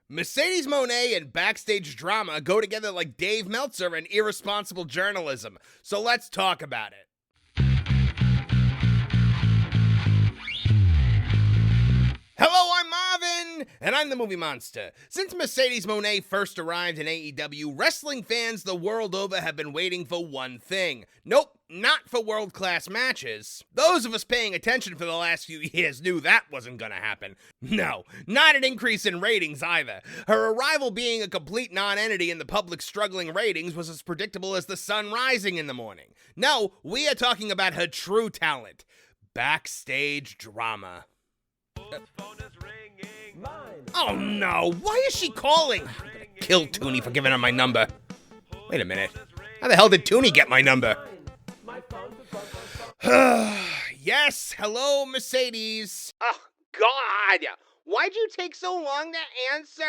Mercedes Mone and Backstage drama go together like Dave Meltzer and irresponsible journalism, so let's talk about it. Hello, I'm Marvin, and I'm the Movie Monster. Since Mercedes Mone first arrived in AEW, wrestling fans the world over have been waiting for one thing. Nope, not for world-class matches. Those of us paying attention for the last few years knew that wasn't gonna happen. No, not an increase in ratings either. Her arrival being a complete non-entity in the public's struggling ratings was as predictable as the sun rising in the morning. No, we are talking about her true talent. Backstage drama. Oh no, why is she calling? I'm gonna kill Tooney for giving her my number. Wait a minute. How the hell did Tooney get my number? Yes, hello, Mercedes. Oh, God. Why'd you take so long to answer?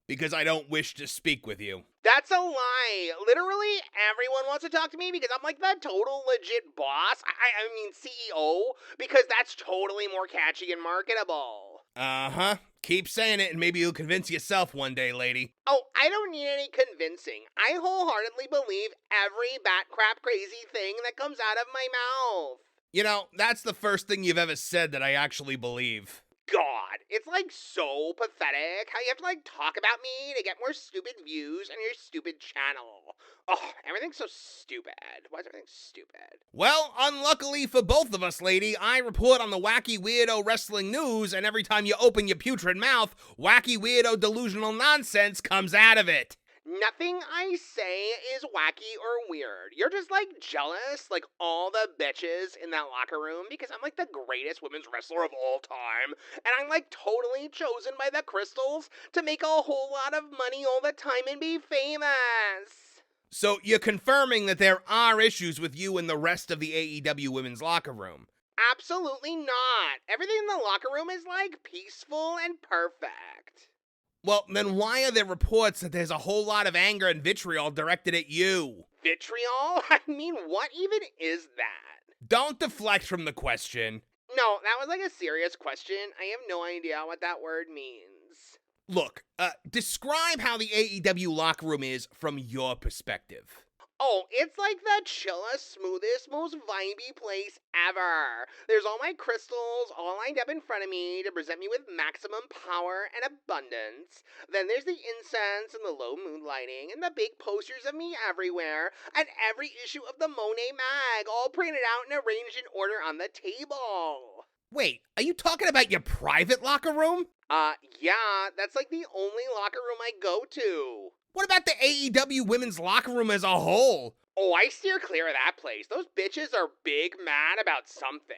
Because I don't wish to speak with you. That's a lie. Literally, everyone wants to talk to me because I'm like the total legit boss. I mean CEO, because that's totally more catchy and marketable. Uh-huh. Keep saying it and maybe you'll convince yourself one day, lady. Oh, I don't need any convincing. I wholeheartedly believe every bat crap crazy thing that comes out of my mouth. You know, that's the first thing you've ever said that I actually believe. God, it's like so pathetic how you have to like talk about me to get more stupid views on your stupid channel. Oh, everything's so stupid. Why is everything stupid? Well, unluckily for both of us, lady, I report on the wacky weirdo wrestling news, and every time you open your putrid mouth, wacky weirdo delusional nonsense comes out of it. Nothing I say is wacky or weird. You're just like jealous, like all the bitches in that locker room, because I'm like the greatest women's wrestler of all time, and I'm like totally chosen by the crystals to make a whole lot of money all the time and be famous. So you're confirming that there are issues with you and the rest of the AEW women's locker room? Absolutely not. Everything in the locker room is like peaceful and perfect. Well, then why are there reports that there's a whole lot of anger and vitriol directed at you? Vitriol? I mean, what even is that? Don't deflect from the question. No, that was like a serious question. I have no idea what that word means. Look, describe how the AEW locker room is from your perspective. Oh, it's like the chillest, smoothest, most vibey place ever. There's all my crystals all lined up in front of me to present me with maximum power and abundance. Then there's the incense and the low mood lighting and the big posters of me everywhere, and every issue of the MONE MAG all printed out and arranged in order on the table. Wait, are you talking about your private locker room? Yeah, that's like the only locker room I go to. What about the AEW women's locker room as a whole? Oh, I steer clear of that place. Those bitches are big mad about something.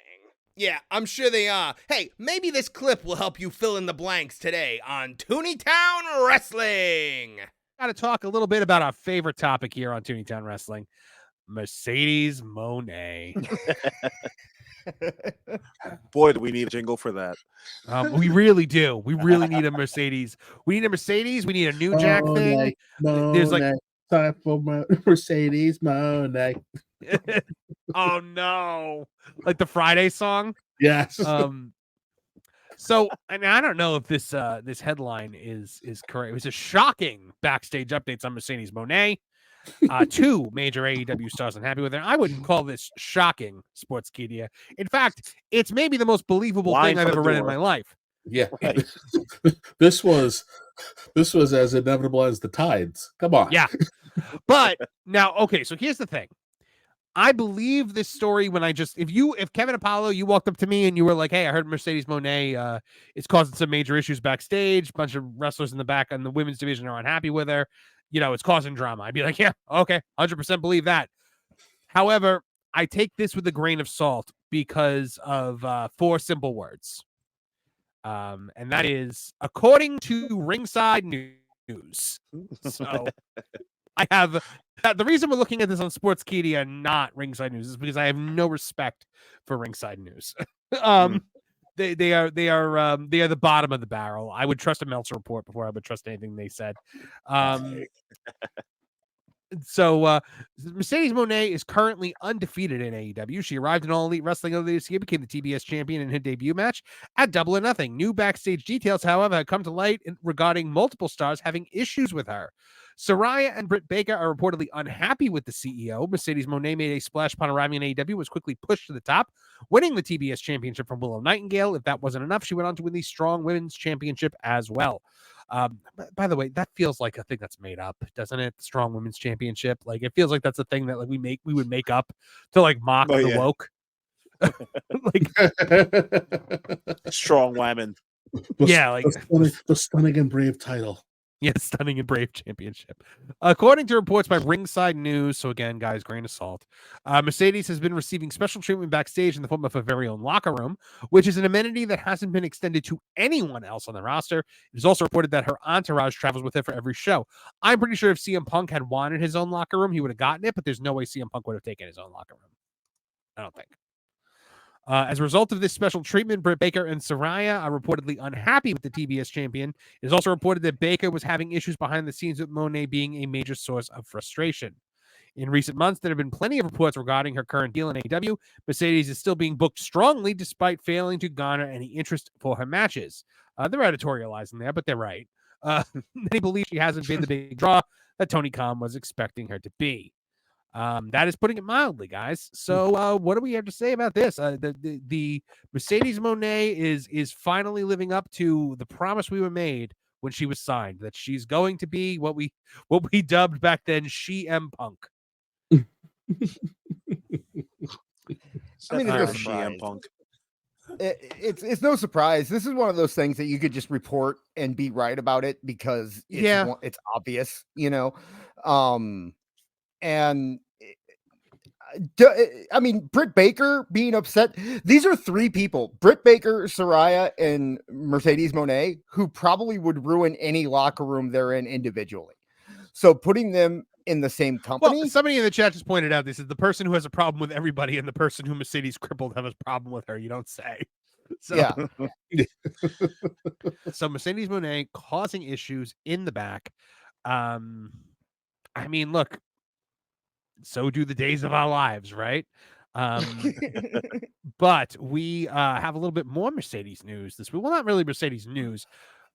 Yeah, I'm sure they are. Hey, maybe this clip will help you fill in the blanks today on Tooney Town Wrestling. Got to talk a little bit about our favorite topic here on Tooney Town Wrestling, Mercedes Mone. Boy, do we need a jingle for that. We really do. We really need a Mercedes. We need a Mercedes. We need a new Jack thing. There's like time for Mercedes Mone. Oh no, like the Friday song. Yes. So, and I don't know if this this headline is correct. It was a shocking backstage updates on Mercedes Mone. 2 major AEW stars unhappy with her. I wouldn't call this shocking, Sportskeeda. In fact, it's maybe the most believable thing I've ever read in my life. Yeah, right. This was as inevitable as the tides. Come on. Yeah, but now, okay. So here's the thing. I believe this story when if Kevin Apollo, you walked up to me and you were like, "Hey, I heard Mercedes Mone is causing some major issues backstage. A bunch of wrestlers in the back on the women's division are unhappy with her. You know, it's causing drama." I'd be like, yeah, okay, 100% believe that. However, I take this with a grain of salt because of 4 simple words. And that is, according to Ringside News. So I have the reason we're looking at this on Sportskeeda and not Ringside News is because I have no respect for Ringside News. They are the bottom of the barrel. I would trust a Meltzer report before I would trust anything they said. So Mercedes Mone is currently undefeated in AEW. She arrived in All Elite Wrestling earlier this year, became the TBS champion in her debut match at Double or Nothing. New backstage details, however, have come to light regarding multiple stars having issues with her. Saraya and Britt Baker are reportedly unhappy with the CEO. Mercedes Mone made a splash upon arriving in AEW, was quickly pushed to the top, winning the TBS championship from Willow Nightingale. If that wasn't enough, she went on to win the Strong Women's Championship as well. By the way, that feels like a thing that's made up, doesn't it? The Strong Women's Championship. Like, it feels like that's a thing that like we would make up to like mock the woke. Like Strong women. The stunning and brave title. Yeah, Stunning and Brave Championship. According to reports by Ringside News, so again, guys, grain of salt, Mercedes has been receiving special treatment backstage in the form of her very own locker room, which is an amenity that hasn't been extended to anyone else on the roster. It is also reported that her entourage travels with her for every show. I'm pretty sure if CM Punk had wanted his own locker room, he would have gotten it, but there's no way CM Punk would have taken his own locker room. I don't think. As a result of this special treatment, Britt Baker and Saraya are reportedly unhappy with the TBS champion. It is also reported that Baker was having issues behind the scenes, with Mone being a major source of frustration. In recent months, there have been plenty of reports regarding her current deal in AEW. Mercedes is still being booked strongly despite failing to garner any interest for her matches. They're editorializing there, but they're right. Many believe she hasn't been the big draw that Tony Khan was expecting her to be. That is putting it mildly, guys. So what do we have to say about this? The Mercedes Mone is finally living up to the promise we were made when she was signed, that she's going to be what we dubbed back then She-M Punk. I mean, it's She-M Punk. It's no surprise. This is one of those things that you could just report and be right about it because it's obvious, you know. And I mean, Britt Baker being upset. These are three people: Britt Baker, Saraya, and Mercedes Mone, who probably would ruin any locker room they're in individually. So putting them in the same company. Well, somebody in the chat just pointed out this is the person who has a problem with everybody, and the person who Mercedes crippled have a problem with her. You don't say. So, yeah. So Mercedes Mone causing issues in the back. I mean, look. So do the days of our lives, right? But we have a little bit more Mercedes news this week. Well, not really Mercedes news,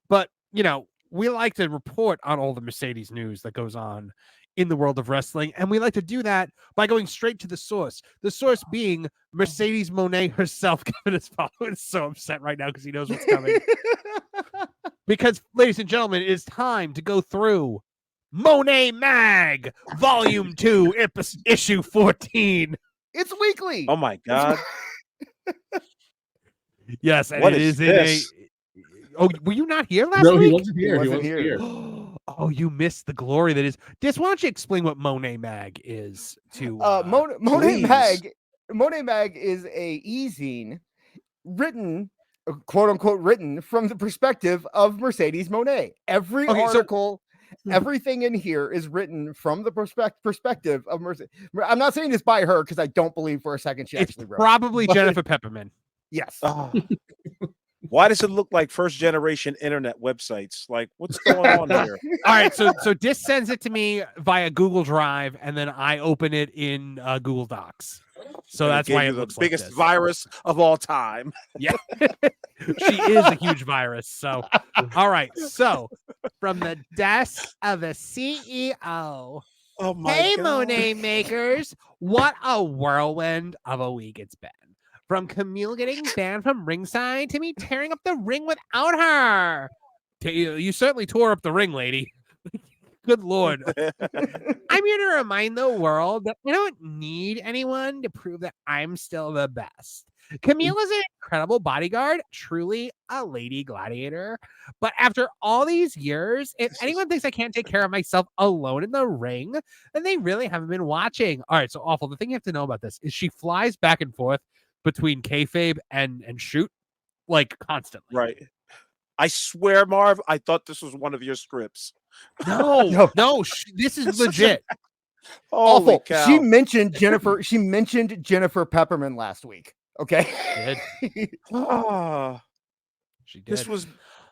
but, you know, we like to report on all the Mercedes news that goes on in the world of wrestling. And we like to do that by going straight to the source. The source being Mercedes Mone herself. Kevin is so upset right now because he knows what's coming. Because, ladies and gentlemen, it is time to go through MONE MAG, Volume 2, Issue 14. It's weekly. Oh my God. Yes, and What it is is in this? Oh, were you not here last No, week? he wasn't here. He wasn't here. Oh, you missed the glory that is. Dis, why don't you explain what MONE MAG is to MONE MAG. MONE MAG is a e-zine written, quote unquote, written from the perspective of Mercedes Mone. Every article. Everything in here is written from the perspective of Mercedes. I'm not saying this by her because I don't believe for a second she actually wrote. Probably Jennifer Pepperman. Yes. Oh. Why does it look like first generation internet websites? Like, what's going on here? All right, so Dis sends it to me via Google Drive, and then I open it in Google Docs. So that's why it looks the biggest like this. virus of all time. Yeah, she is a huge virus. So, all right. So, from the desk of the CEO. Oh my Hey, God. Mone makers! What a whirlwind of a week it's been. From Camille getting banned from ringside to me tearing up the ring without her. You certainly tore up the ring, lady. Good Lord. I'm here to remind the world that I don't need anyone to prove that I'm still the best. Camille is an incredible bodyguard, truly a lady gladiator. But after all these years, if anyone thinks I can't take care of myself alone in the ring, then they really haven't been watching. All right, so Awful. The thing you have to know about this is she flies back and forth between kayfabe and shoot, like, constantly. Right. I swear, Marv, I thought this was one of your scripts. No, this is legit. Awful. Cow. She mentioned Jennifer Pepperman last week. Okay. She did. Ah, She did. this was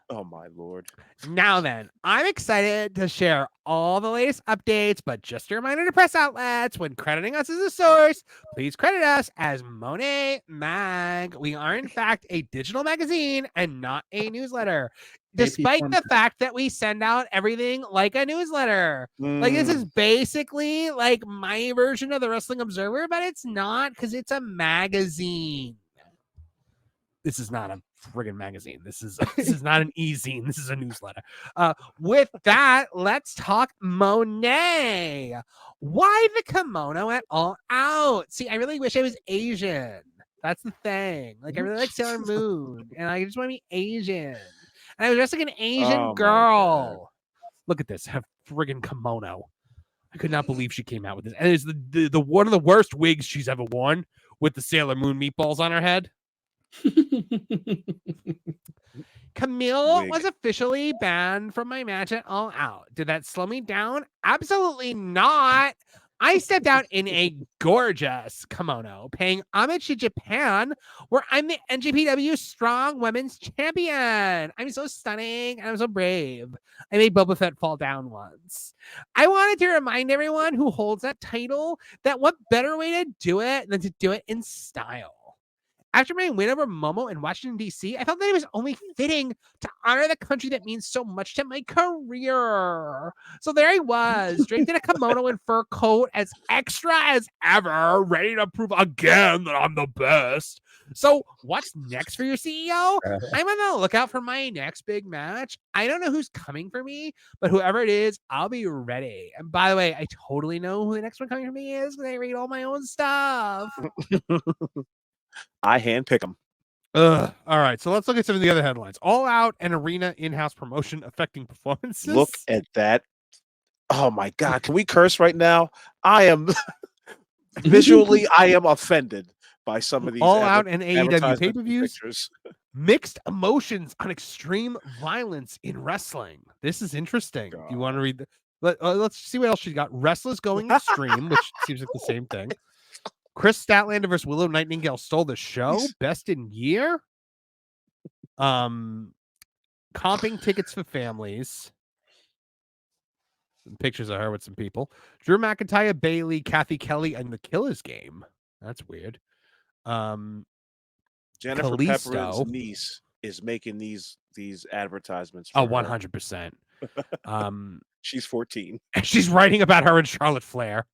Oh my Lord. Now then, I'm excited to share all the latest updates, but just a reminder to press outlets, when crediting us as a source, please credit us as MONE MAG. We are, in fact, a digital magazine and not a newsletter, despite the fact that we send out everything like a newsletter. Like, this is basically like my version of the Wrestling Observer, but it's not, because it's a magazine. This is not a friggin' magazine. This is not an e-zine. This is a newsletter. With that, let's talk Monet. Why the kimono at All Out? See, I really wish I was Asian. That's the thing. Like, I really like Sailor Moon, and I just want to be Asian. And I was dressed like an Asian girl. Look at this, a friggin' kimono. I could not believe she came out with this. And it's the one of the worst wigs she's ever worn, with the Sailor Moon meatballs on her head. Camille was officially banned from my match at All Out. Did that slow me down? Absolutely not. I stepped out in a gorgeous kimono, paying homage to Japan, where I'm the NJPW Strong Women's Champion. I'm so stunning and I'm so brave. I made Boba Fett fall down once. I wanted to remind everyone who holds that title that what better way to do it than to do it in style. After my win over Momo in Washington, D.C., I felt that it was only fitting to honor the country that means so much to my career. So there I was, draped in a kimono and fur coat, as extra as ever, ready to prove again that I'm the best. So what's next for your CEO? I'm on the lookout for my next big match. I don't know who's coming for me, but whoever it is, I'll be ready. And by the way, I totally know who the next one coming for me is because I read all my own stuff. I handpick them. All right, so let's look at some of the other headlines. All Out and arena in-house promotion affecting performances. Look at that. Oh my God. Can we curse right now? I am visually, I am offended by some of these All Out and AEW pay-per-views. Pictures. Mixed emotions on extreme violence in wrestling. This is interesting. God. You want to read let's see what else she got. Wrestlers going extreme, which seems like the same thing. Chris Statlander versus Willow Nightingale stole the show. Best in year. Comping tickets for families. Some pictures of her with some people. Drew McIntyre, Bailey, Kathy Kelly, and the Killers Game. That's weird. Jennifer Kalisto. Pepper's niece is making these advertisements. Oh, 100%. She's 14. She's writing about her and Charlotte Flair.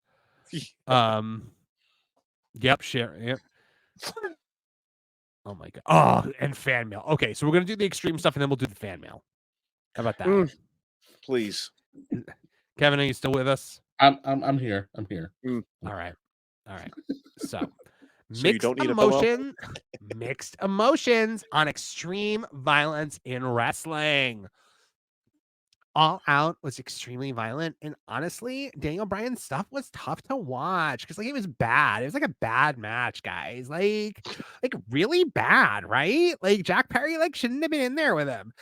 Yep, share. Yep. Oh my God. Oh, and fan mail. Okay, so we're gonna do the extreme stuff and then we'll do the fan mail. How about that? Please. Kevin, are you still with us? I'm here. I'm here. All right. So Mixed emotions on extreme violence in wrestling. All Out was extremely violent, and honestly, Daniel Bryan's stuff was tough to watch because it was bad. It was like a bad match, guys. Like really bad, right? Like Jack Perry shouldn't have been in there with him.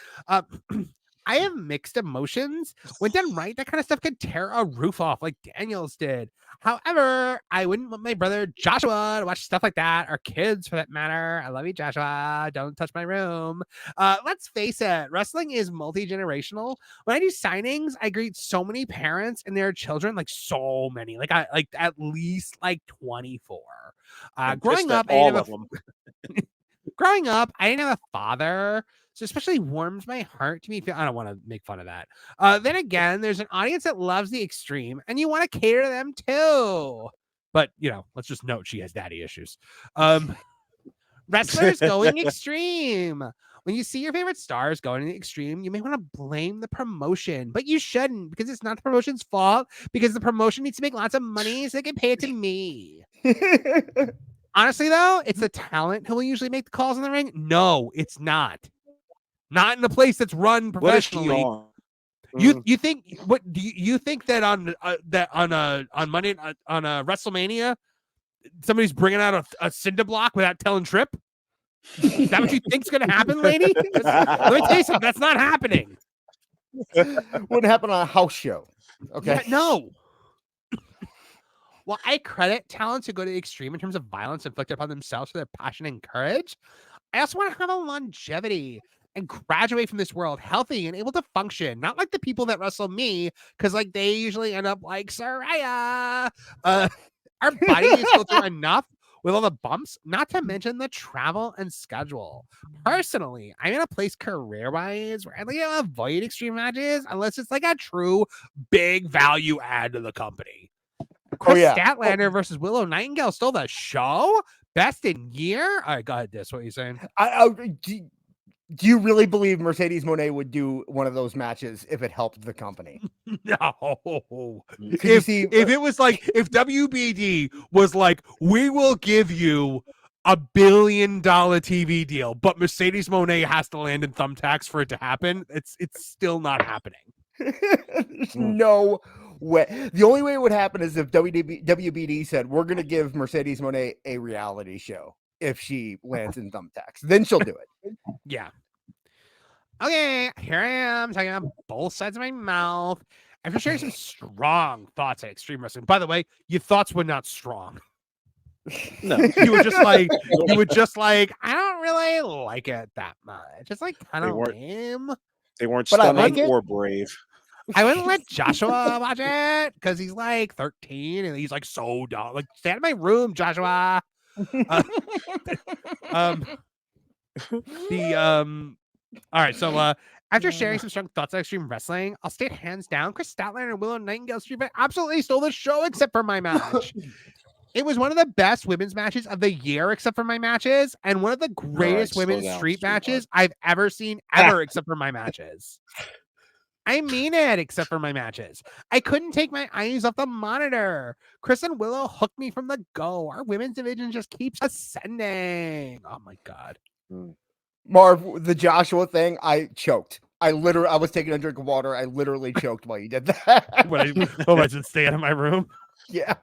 I have mixed emotions. When done right, that kind of stuff could tear a roof off like Daniels did. However, I wouldn't want my brother Joshua to watch stuff like that, or kids for that matter. I love you, Joshua. Don't touch my room. Let's face it, wrestling is multi-generational. When I do signings, I greet so many parents and their children, so many, at least 24. Growing up, I didn't have a father. So especially warms my heart to me. I don't want to make fun of that. Then again, there's an audience that loves the extreme, and you want to cater to them too. But, let's just note she has daddy issues. Wrestlers going extreme. When you see your favorite stars going to the extreme, you may want to blame the promotion, but you shouldn't, because it's not the promotion's fault, because the promotion needs to make lots of money so they can pay it to me. Honestly, though, it's the talent who will usually make the calls in the ring. No, it's not. Not in the place that's run professionally. You think what? Do you think that on Monday on WrestleMania, somebody's bringing out a cinder block without telling Tripp? Is that what you think's going to happen, lady? Let me tell you something. That's not happening. Wouldn't happen on a house show. Okay. Yeah, no. While I credit talents who go to the extreme in terms of violence inflicted upon themselves for their passion and courage, I also want to have a longevity. and graduate from this world healthy and able to function, not like the people that wrestle me, because like they usually end up like Soraya. Our bodies go through enough with all the bumps, not to mention the travel and schedule. Personally, I'm in a place career-wise where I like to avoid extreme matches unless it's like a true big value add to the company. Chris Statlander versus Willow Nightingale stole the show. Best in year. All right, go ahead, Dis. What are you saying? Do you really believe Mercedes Mone would do one of those matches if it helped the company? No. If it was like, if WBD was like, we will give you $1 billion TV deal, but Mercedes Mone has to land in thumbtacks for it to happen, it's still not happening. There's no way. The only way it would happen is if WBD said, we're going to give Mercedes Mone a reality show. If she lands in thumbtacks, then she'll do it. Yeah. Okay, here I am talking about both sides of my mouth. After sharing some strong thoughts at Extreme Wrestling. By the way, your thoughts were not strong. No, you were just like, I don't really like it that much. It's like kind of lame. They weren't stunning or brave. I wouldn't let Joshua watch it because he's like 13 and he's like so dumb. Like, stay out of my room, Joshua. All right, so after sharing some strong thoughts on Extreme Wrestling, I'll state hands down, Chris Statlander and Willow Nightingale Street Fight absolutely stole the show except for my match. It was one of the best women's matches of the year except for my matches, and one of the greatest women's street matches I've ever seen except for my matches. I mean it, except for my matches. I couldn't take my eyes off the monitor. Chris and Willow hooked me from the go. Our women's division just keeps ascending. Oh my God. Marv, the Joshua thing, I choked. I was taking a drink of water. I literally choked while you did that. I should stay out of my room? Yeah.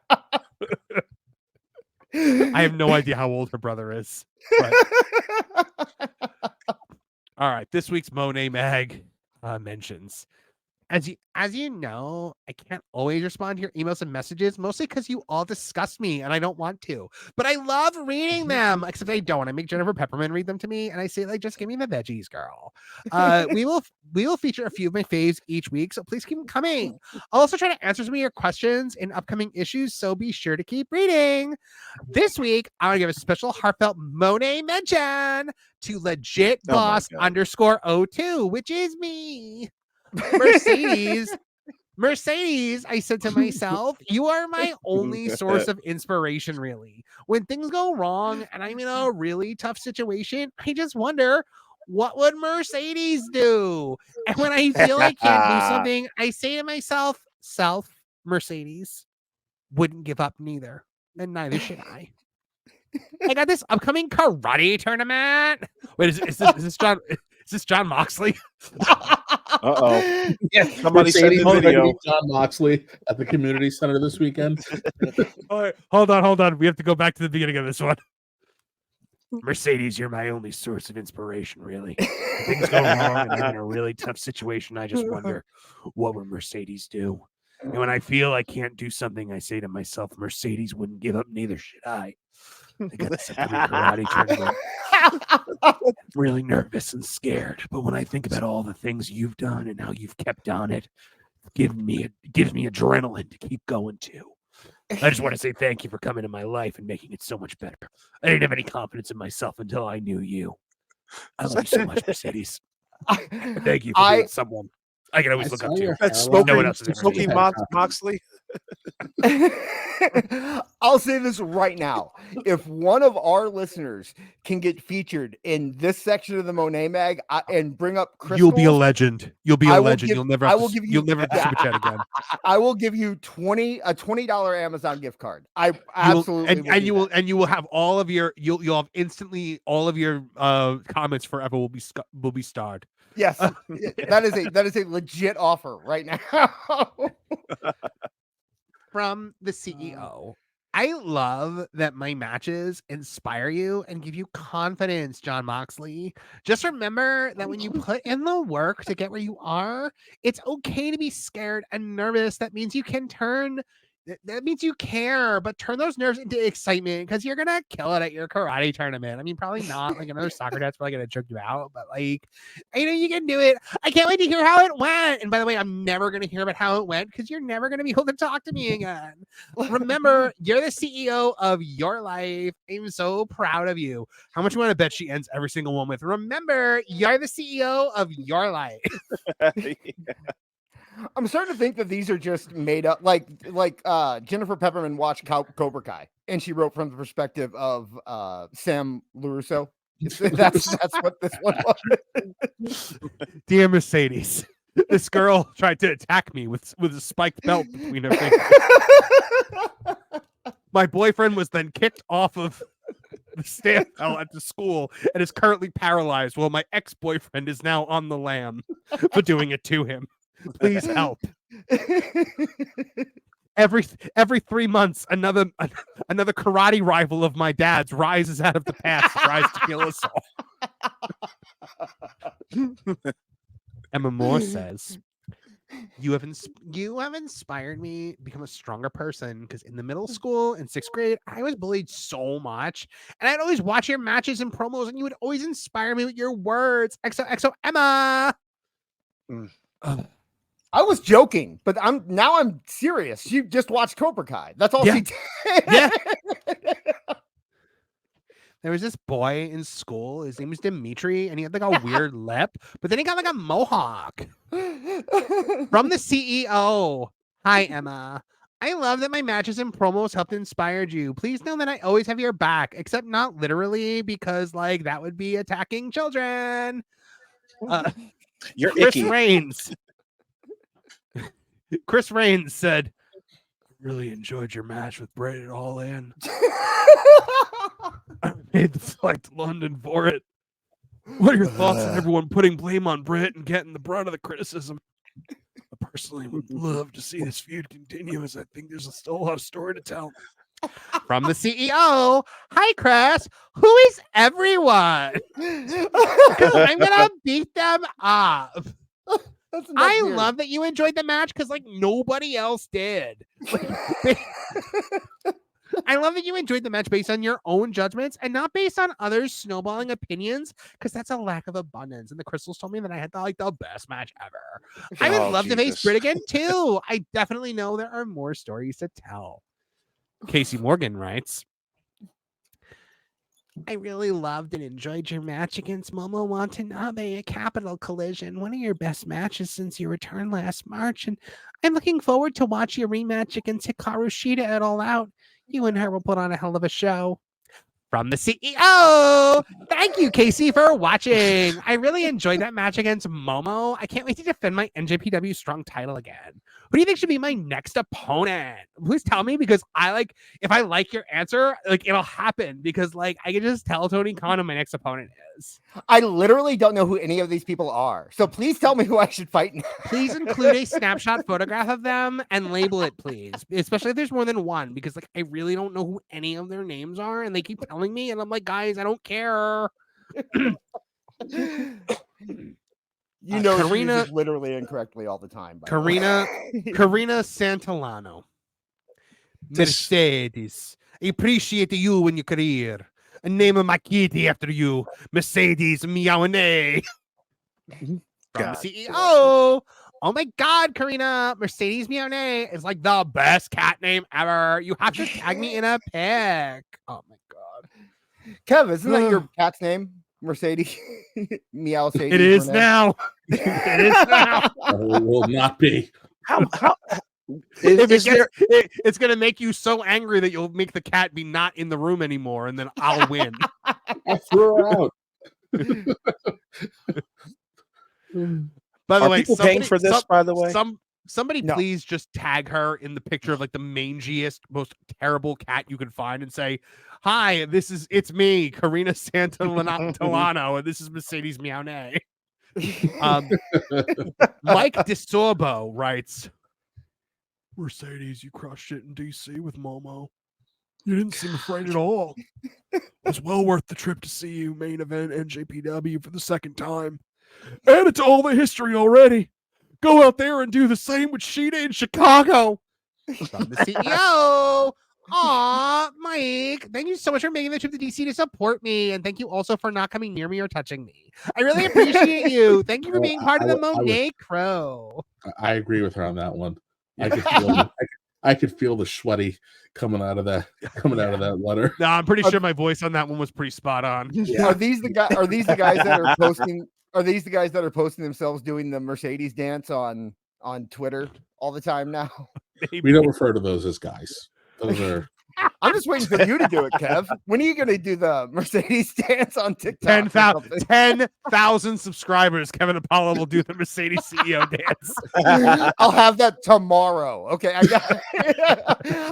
I have no idea how old her brother is. But... All right, this week's MONE MAG mentions. As you know, I can't always respond to your emails and messages, mostly because you all disgust me and I don't want to. But I love reading them, except I don't. I make Jennifer Pepperman read them to me, and I say, like, just give me the veggies, girl. We will feature a few of my faves each week, so please keep them coming. I'll also try to answer some of your questions in upcoming issues, so be sure to keep reading. This week, I want to give a special heartfelt Mone mention to legit boss _02, which is me. Mercedes, I said to myself, you are my only source of inspiration, really. When things go wrong and I'm in a really tough situation, I just wonder, what would Mercedes do? And when I feel I can't do something, I say to myself, Mercedes wouldn't give up neither, and neither should I. I got this upcoming karate tournament. Wait, is this John Moxley? Uh-oh. Yeah, somebody sent the video. John Moxley at the community center this weekend. All right, hold on. We have to go back to the beginning of this one. Mercedes, you're my only source of inspiration, really. When things go wrong and I'm in a really tough situation, I just wonder, what would Mercedes do? And when I feel I can't do something, I say to myself, Mercedes wouldn't give up, neither should I. I got this karate tournament. I'm really nervous and scared, but when I think about all the things you've done and how you've kept on it, gives me adrenaline to keep going too. I just want to say thank you for coming to my life and making it so much better. I didn't have any confidence in myself until I knew you. I love you so much, Mercedes. Thank you for being someone I can always look up to. That's Smoking Moxley. I'll say this right now. If one of our listeners can get featured in this section of the Monet Mag and bring up crystals, you'll be a legend. You'll be a legend. You'll never have to super chat again. I will give you a $20 Amazon gift card. I absolutely and you will have all of your you'll have instantly all of your comments forever will be starred. Yes, that is a legit offer right now. From the CEO. I love that my matches inspire you and give you confidence, John Moxley. Just remember that when you put in the work to get where you are, it's okay to be scared and nervous. That means you can turn that means you care, but turn those nerves into excitement because you're gonna kill it at your karate tournament. I mean, probably not like another soccer dad's probably gonna choke you out, but like, I know you can do it. I can't wait to hear how it went. And by the way, I'm never gonna hear about how it went because you're never gonna be able to talk to me again. Remember, you're the CEO of your life. I'm so proud of you. How much you want to bet she ends every single one with? Remember, you're the CEO of your life. Yeah. I'm starting to think that these are just made up, like Jennifer Pepperman watched Cobra Kai, and she wrote from the perspective of Sam LaRusso. That's what this one was. Dear Mercedes, this girl tried to attack me with a spiked belt between her fingers. My boyfriend was then kicked off of the stand at the school and is currently paralyzed, while my ex-boyfriend is now on the lam for doing it to him. Please help. Every 3 months, another karate rival of my dad's rises out of the past, tries to kill us all. Emma Moore says, you have inspired me to become a stronger person, because in the middle school and 6th grade, I was bullied so much, and I'd always watch your matches and promos, and you would always inspire me with your words. XOXO Emma. I was joking, but I'm serious. She just watched Cobra Kai. That's all she did. Yeah. There was this boy in school. His name was Dimitri, and he had like a weird lip, but then he got like a mohawk. From the CEO. Hi, Emma. I love that my matches and promos helped inspire you. Please know that I always have your back, except not literally, because like that would be attacking children. You're Chris icky. Reigns. Chris Reigns said, really enjoyed your match with Bray at All In. I made the flight to London for it. What are your thoughts on everyone putting blame on Britt and getting the brunt of the criticism? I personally would love to see this feud continue, as I think there's still a lot of story to tell. From the CEO, hi Chris, who is everyone? Because I'm gonna beat them up. I love that you enjoyed the match because like nobody else did. I love that you enjoyed the match based on your own judgments and not based on others' snowballing opinions, because that's a lack of abundance. And the Crystals told me that I had the best match ever. I would love to face Britt again too. I definitely know there are more stories to tell. Casey Morgan writes, I really loved and enjoyed your match against Momo Watanabe at Capital Collision, one of your best matches since your return last March, and I'm looking forward to watch your rematch against Hikaru Shida at All Out. You and her will put on a hell of a show. From the CEO, thank you, Casey, for watching. I really enjoyed that match against Momo. I can't wait to defend my NJPW Strong title again. Who do you think should be my next opponent? Please tell me, because if I like your answer, like it'll happen, because like I can just tell Tony Khan who my next opponent is. I literally don't know who any of these people are. So please tell me who I should fight now. Please include a snapshot photograph of them and label it, please. Especially if there's more than one, because like I really don't know who any of their names are, and they keep telling me, and I'm like, guys, I don't care. You know, Karina literally incorrectly all the time. Karina Santillano. Mercedes. I appreciate you and your career. I name my kitty after you, Mercedes Mone. From the CEO. Oh my God, Karina. Mercedes Mone is like the best cat name ever. You have to tag me in a pic. Oh my God. Kev, isn't that your cat's name? Mercedes. Meow. It is now. It is now. It will not be. It's going to make you so angry that you'll make the cat be not in the room anymore, and then I'll win. I threw her out. By the Are way, people paying for this, by the way? Somebody please just tag her in the picture of like the mangiest, most terrible cat you can find and say, hi, it's me, Karina Santillano, and this is Mercedes Mone. Mike DeSorbo writes, Mercedes, you crushed it in DC with Momo. You didn't seem afraid at all. It was well worth the trip to see you main event NJPW for the second time. Add it to all the history already. Go out there and do the same with Shida in Chicago. From the CEO. Aw, Mike, thank you so much for making the trip to DC to support me. And thank you also for not coming near me or touching me. I really appreciate you. Thank you for being part of the Monet Crow. I agree with her on that one. I could feel the sweaty coming out of that letter. No, I'm pretty sure my voice on that one was pretty spot on. Are these the guys that are posting? Are these the guys that are posting themselves doing the Mercedes dance on Twitter all the time now? We don't refer to those as guys. Those are. I'm just waiting for you to do it, Kev. When are you going to do the Mercedes dance on TikTok? 10,000 subscribers. Kevin Apollo will do the Mercedes CEO dance. I'll have that tomorrow. Okay,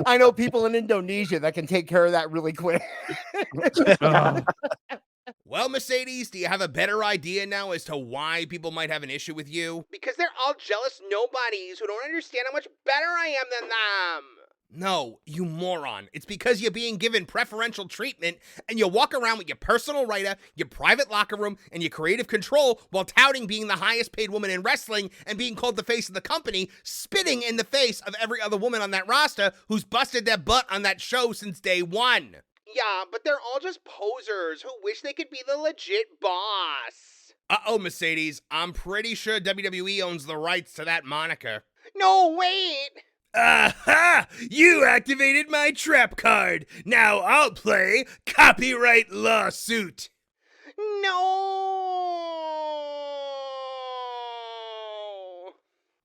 I know people in Indonesia that can take care of that really quick. Well, Mercedes, do you have a better idea now as to why people might have an issue with you? Because they're all jealous nobodies who don't understand how much better I am than them. No, you moron. It's because you're being given preferential treatment and you walk around with your personal writer, your private locker room, and your creative control while touting being the highest paid woman in wrestling and being called the face of the company, spitting in the face of every other woman on that roster who's busted their butt on that show since day one. Yeah, but they're all just posers who wish they could be the legit boss. Uh-oh, Mercedes. I'm pretty sure WWE owns the rights to that moniker. No, wait! Aha! You activated my trap card. Now I'll play copyright lawsuit. No!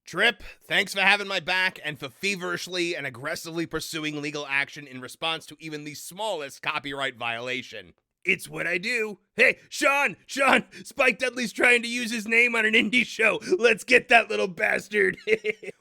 Trip, thanks for having my back and for feverishly and aggressively pursuing legal action in response to even the smallest copyright violation. It's what I do. Hey, Sean, Spike Dudley's trying to use his name on an indie show. Let's get that little bastard.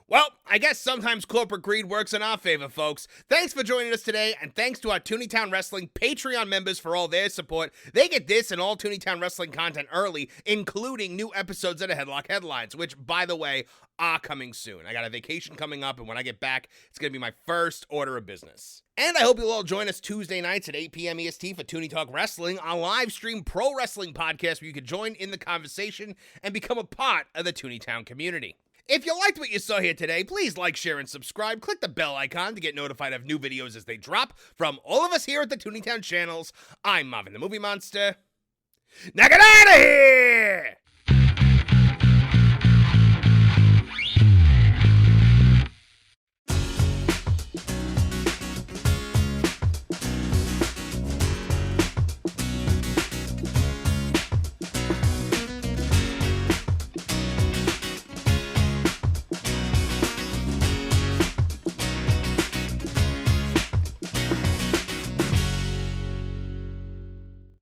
Well, I guess sometimes corporate greed works in our favor, folks. Thanks for joining us today, and thanks to our Tooney Town Wrestling Patreon members for all their support. They get this and all Tooney Town Wrestling content early, including new episodes of the Headlock Headlines, which, by the way, are coming soon. I got a vacation coming up, and when I get back, it's going to be my first order of business. And I hope you'll all join us Tuesday nights at 8 p.m. EST for Tooney Talk Wrestling, a live stream pro wrestling podcast where you can join in the conversation and become a part of the Tooney Town community. If you liked what you saw here today, please like, share, and subscribe. Click the bell icon to get notified of new videos as they drop. From all of us here at the Tooney Town channels, I'm Marvin the Movie Monster. Now get out of here!